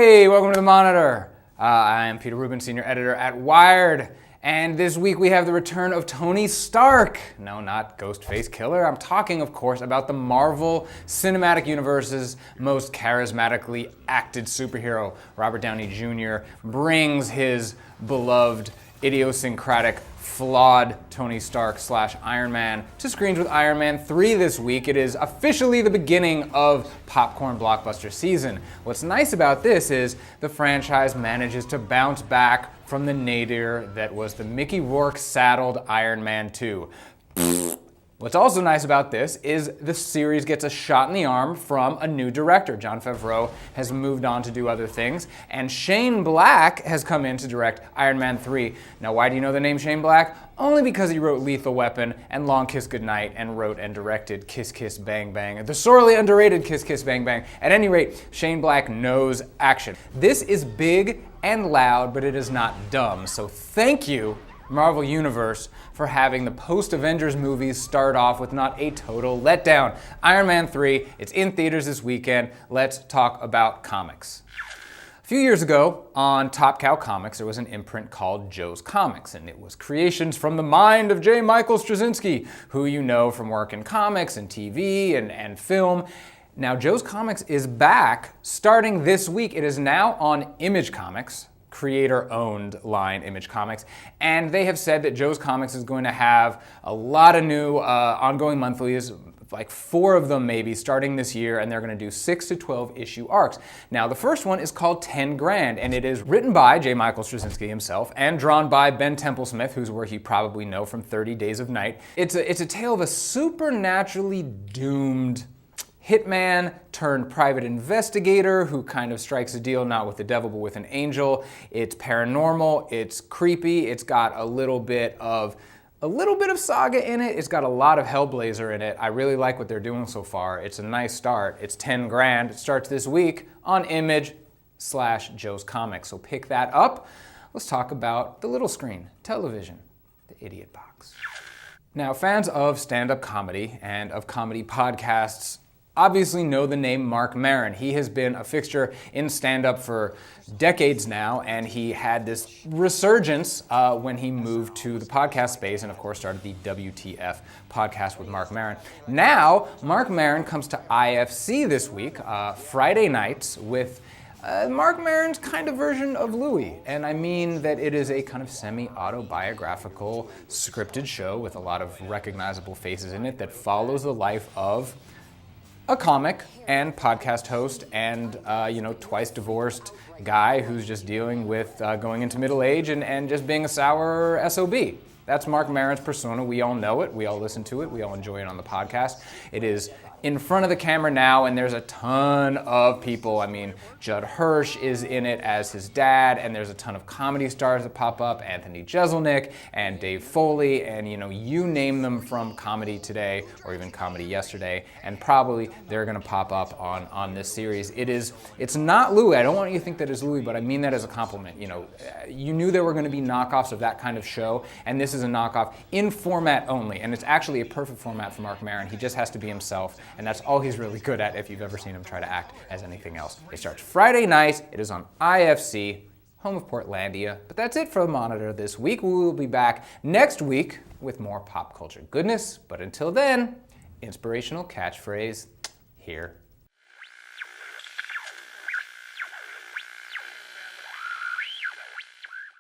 Hey, welcome to the Monitor. I am Peter Rubin, senior editor at Wired. And this week we have the return of Tony Stark. No, not Ghostface Killer. I'm talking, of course, about the Marvel Cinematic Universe's most charismatically acted superhero. Robert Downey Jr. brings his beloved, idiosyncratic, flawed Tony Stark / Iron Man to screens with Iron Man 3 this week. It is officially the beginning of popcorn blockbuster season. What's nice about this is the franchise manages to bounce back from the nadir that was the Mickey Rourke-saddled Iron Man 2. What's also nice about this is the series gets a shot in the arm from a new director. Jon Favreau has moved on to do other things, and Shane Black has come in to direct Iron Man 3. Now, why do you know the name Shane Black? Only because he wrote Lethal Weapon and Long Kiss Goodnight and wrote and directed Kiss Kiss Bang Bang, the sorely underrated Kiss Kiss Bang Bang. At any rate, Shane Black knows action. This is big and loud, but it is not dumb. So thank you, Marvel Universe, for having the post-Avengers movies start off with not a total letdown. Iron Man 3, it's in theaters this weekend. Let's talk about comics. A few years ago, on Top Cow Comics, there was an imprint called Joe's Comics, and it was creations from the mind of J. Michael Straczynski, who you know from work in comics and TV and film. Now, Joe's Comics is back starting this week. It is now on Image Comics, creator-owned line Image Comics, and they have said that Joe's Comics is going to have a lot of new ongoing monthlies, like 4 of them maybe, starting this year, and they're going to do 6 to 12 issue arcs. Now, the first one is called 10 Grand, and it is written by J. Michael Straczynski himself and drawn by Ben Templesmith, who's where you probably know from 30 Days of Night. It's a tale of a supernaturally doomed hitman turned private investigator who kind of strikes a deal not with the devil but with an angel. It's paranormal, it's creepy, it's got a little bit of saga in it, it's got a lot of Hellblazer in it. I really like what they're doing so far. It's a nice start. It's 10 grand. It starts this week on Image / Joe's Comics. So pick that up. Let's talk about the little screen, television, the idiot box. Now, fans of stand-up comedy and of comedy podcasts obviously know the name Marc Maron. He has been a fixture in stand-up for decades now, and he had this resurgence when he moved to the podcast space and, of course, started the WTF podcast with Marc Maron. Now, Marc Maron comes to IFC this week, Friday nights, with Marc Maron's kind of version of Louis. And I mean that it is a kind of semi-autobiographical, scripted show with a lot of recognizable faces in it that follows the life of a comic and podcast host and, twice divorced guy who's just dealing with going into middle age and just being a sour SOB. That's Marc Maron's persona. We all know it. We all listen to it. We all enjoy it on the podcast. It is in front of the camera now, and there's a ton of people. I mean, Judd Hirsch is in it as his dad, and there's a ton of comedy stars that pop up, Anthony Jeselnik and Dave Foley, and you name them from Comedy Today or even Comedy Yesterday, and probably they're gonna pop up on this series. It's not Louis. I don't want you to think that it's Louis, but I mean that as a compliment. You knew there were gonna be knockoffs of that kind of show, and this is a knockoff in format only, and it's actually a perfect format for Marc Maron. He just has to be himself. And that's all he's really good at if you've ever seen him try to act as anything else. It starts Friday night. It is on IFC, home of Portlandia. But that's it for the Monitor this week. We will be back next week with more pop culture goodness. But until then, inspirational catchphrase, here